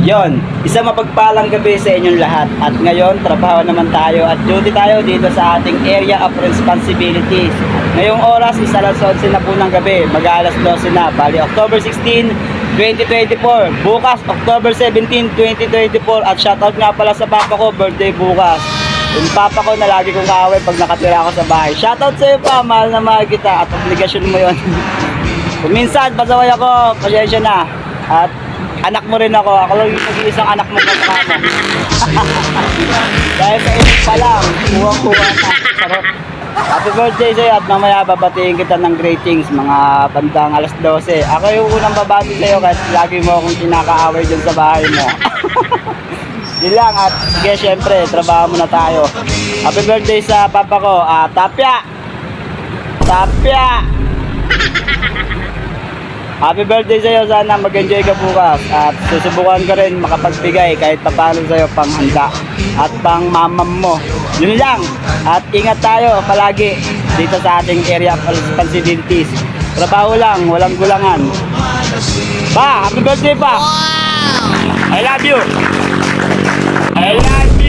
Yon, isang mapagpalang gabi sa inyong lahat. At ngayon, trabaho naman tayo at duty tayo dito sa ating area of responsibilities. Ngayong oras, isa alas 11 na po ng gabi, mag-aalas 12 na. Bali, October 16, 2024. Bukas, October 17, 2024. At shoutout nga pala sa papa ko, birthday bukas. Yung papa ko na lagi kong kaaway pag nakatira ako sa bahay. Shoutout sa iyo pa, mahal na mahal kita at obligasyon mo yon. Kung minsan, pasaway ako, pasensya na. At anak mo rin ako. Ako lang yung nag-iisang anak mo kasama mo. Dahil sa inyo pa lang, kuha-kuha na. Sarap. Happy birthday sa'yo at mamaya babatiin kita ng greetings mga bandang alas 12. Ako yung unang babati sa'yo kahit lagi mo akong kinakaaway dyan sa bahay mo. Yun lang at sige syempre, trabaho muna tayo. Happy birthday sa papa ko, Tapia! Tapia! Happy birthday sa'yo, sana mag-enjoy ka bukas at susubukan ka rin makapagbigay kahit papalo sa'yo pang handa at pang mamam mo. Yun lang at ingat tayo palagi dito sa ating area of responsibilities. Trabaho lang, walang gulangan. Pa, happy birthday pa! I love you! I love you!